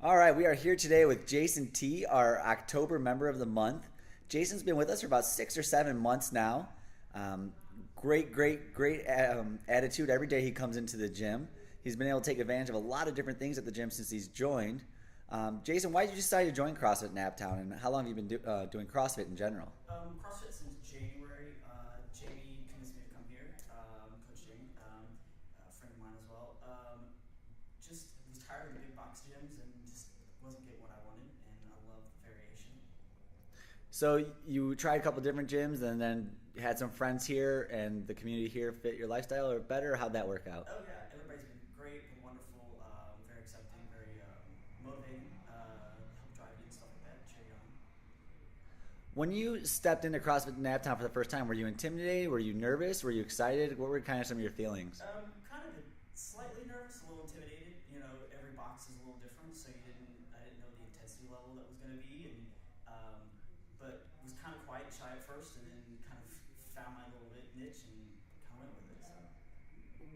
All right, we are here today with Jason T, our October member of the month. Jason's been with us for about 6 or 7 months now. Um, great attitude every day he comes into the gym. He's been able to take advantage of a lot of different things at the gym since he's joined. Jason, why did you decide to join CrossFit NapTown, and how long have you been doing CrossFit in general? CrossFit since January. Jamie convinced me to come here. Coach Jamie, a friend of mine as well. Just was tired of the big box gyms and just wasn't getting what I wanted, and I love the variation. So you tried a couple different gyms and then had some friends here, and the community here fit your lifestyle or better? How'd that work out? Oh yeah, everybody's been great, been wonderful, very accepting, very motivating, help drive you and stuff like that, cheer you on. When you stepped into CrossFit NapTown for the first time, were you intimidated? Were you nervous? Were you excited? What were kind of some of your feelings? Kind of slightly nervous, a little intimidated. You know, every box is a little different, so I didn't know the intensity level that was going to be, and but was kind of quiet, shy at first, and then kind of found my little niche and kind of went with it. So.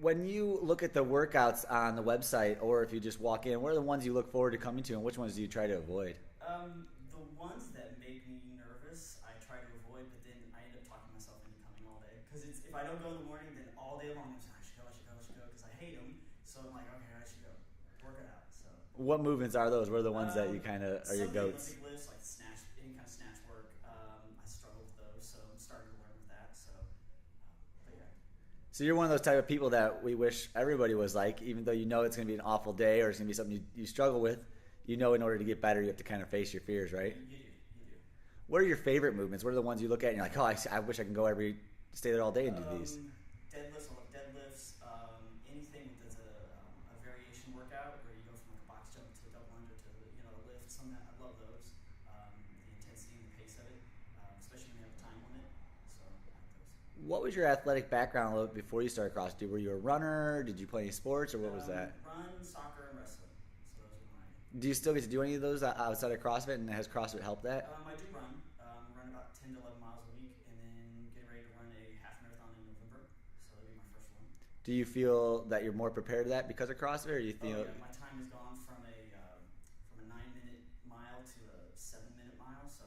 When you look at the workouts on the website, or if you just walk in, what are the ones you look forward to coming to, and which ones do you try to avoid? The ones that make me nervous, I try to avoid, but then I end up talking myself into coming all day. Because if I don't go in the morning, then all day long I'm saying, I should go, because I hate them. So I'm like, okay, I should go. Work it out. So. What movements are those? What are the ones that you kind of are your Some of the goats? Olympic lifts, like snatch, any kind of snatch work, I struggle with those, so I'm starting to learn with that. So, but yeah. So you're one of those type of people that we wish everybody was like, even though you know it's going to be an awful day or it's going to be something you struggle with. You know, in order to get better, you have to kind of face your fears, right? You do. What are your favorite movements? What are the ones you look at and you're like, oh, I wish I can go stay there all day and do these? Deadlifts, I love deadlifts. Anything that's a variation workout where you go from like a box jump to a double under to a lift. Some that I love those. The intensity and the pace of it, especially when you have a time limit. So I like those. What was your athletic background before you started CrossFit? Were you a runner? Did you play any sports, or what was that? Run, soccer, and wrestling. So those are my. Do you still get to do any of those outside of CrossFit, and has CrossFit helped that? I do run. Run about 10 to 11 miles a week, and then get ready to run a half marathon in November. So that'll be my first one. Do you feel that you're more prepared to that because of CrossFit, or do you Oh feel? yeah, my time has gone from a 9-minute mile to a 7-minute mile, so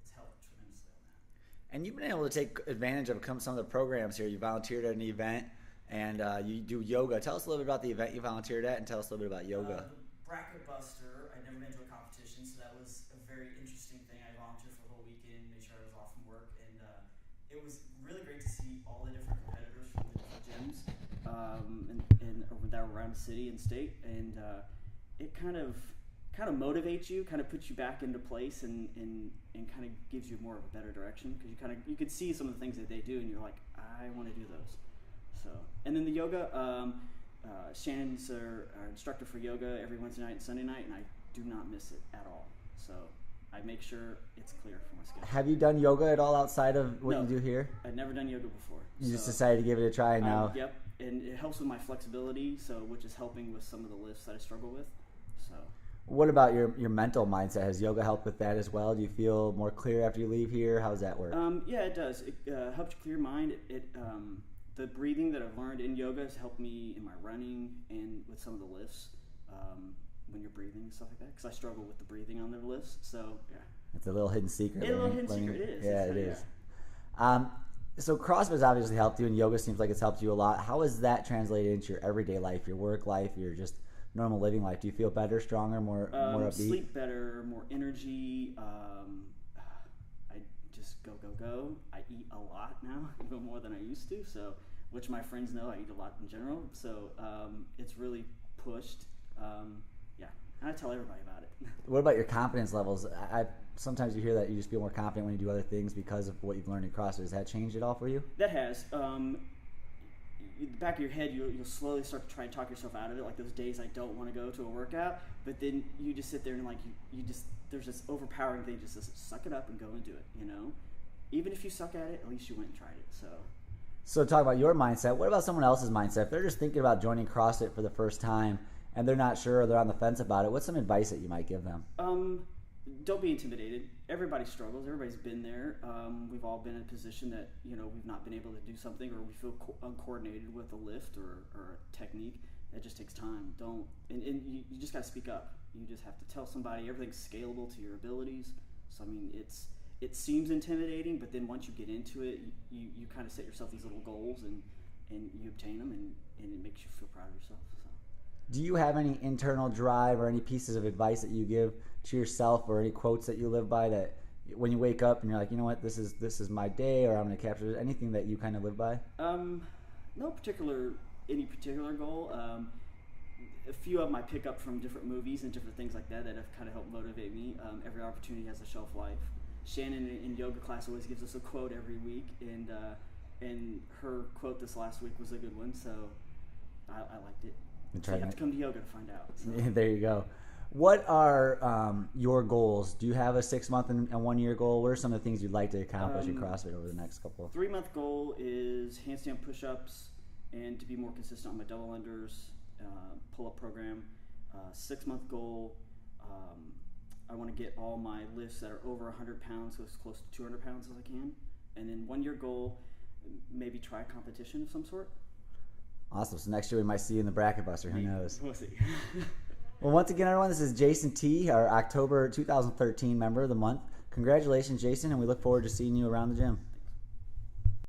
it's helped tremendously on that. And you've been able to take advantage of some of the programs here. You volunteered at an event, and you do yoga. Tell us a little bit about the event you volunteered at, and tell us a little bit about yoga. The Bracket Buster, I'd never been to a competition, so that was a very interesting thing. I volunteered for the whole weekend, made sure I was off from work, and it was really great to see all the different competitors from the different gyms and that were around the city and state, and it kind of motivates you, kind of puts you back into place, and kind of gives you more of a better direction, because you could see some of the things that they do, and you're like, I want to do those. So, and then the yoga. Shannon's our instructor for yoga every Wednesday night and Sunday night, and I do not miss it at all. So I make sure it's clear for my schedule. Have you done yoga at all outside of what No, you do here? I'd never done yoga before. You just decided to give it a try now. Yep, and it helps with my flexibility, which is helping with some of the lifts that I struggle with. So. What about your mental mindset? Has yoga helped with that as well? Do you feel more clear after you leave here? How does that work? Yeah, it does. It helps you clear your mind. The breathing that I've learned in yoga has helped me in my running and with some of the lifts when you're breathing and stuff like that, because I struggle with the breathing on the lifts. So yeah, it's a little hidden secret. A little hidden secret. It is. Yeah, it is. So CrossFit has obviously helped you, and yoga seems like it's helped you a lot. How has that translated into your everyday life, your work life, your just normal living life? Do you feel better, stronger, more upbeat? Sleep better, more energy. I just go. I eat a lot now, even more than I used to. So, which my friends know, I eat a lot in general. So it's really pushed. And I tell everybody about it. What about your confidence levels? Sometimes you hear that you just feel more confident when you do other things because of what you've learned in CrossFit. Has that changed at all for you? That has. The back of your head, you'll slowly start to try and talk yourself out of it. Like those days I don't want to go to a workout, but then you just sit there and there's this overpowering thing. Just suck it up and go and do it. Even if you suck at it, at least you went and tried it. So talk about your mindset. What about someone else's mindset? If they're just thinking about joining CrossFit for the first time and they're not sure or they're on the fence about it, what's some advice that you might give them? Don't be intimidated. Everybody struggles. Everybody's been there. We've all been in a position that we've not been able to do something, or we feel uncoordinated with a lift or a technique, It just takes time. And you just got to speak up. You just have to tell somebody everything's scalable to your abilities. So I mean, it seems intimidating, but then once you get into it, you kind of set yourself these little goals and you obtain them, and it makes you feel proud of yourself. So. Do you have any internal drive or any pieces of advice that you give to yourself, or any quotes that you live by that when you wake up and you're like, you know what, this is my day, or I'm going to capture anything that you kind of live by? No any particular goal. A few of them I pick up from different movies and different things like that have kind of helped motivate me. Every opportunity has a shelf life. Shannon in yoga class always gives us a quote every week, and her quote this last week was a good one, so I liked it. So you have to come to yoga to find out. So. There you go. What are your goals? Do you have a 6-month and 1-year goal? What are some of the things you'd like to accomplish in CrossFit over the next couple? 3-month goal is handstand push-ups and to be more consistent on my double unders, pull-up program. 6-month goal, I want to get all my lifts that are over 100 pounds, so as close to 200 pounds as I can. And then 1-year goal, maybe try a competition of some sort. Awesome. So next year we might see you in the bracket buster. Who knows? We'll see. Well, once again, everyone, this is Jason T., our October 2013 member of the month. Congratulations, Jason, and we look forward to seeing you around the gym.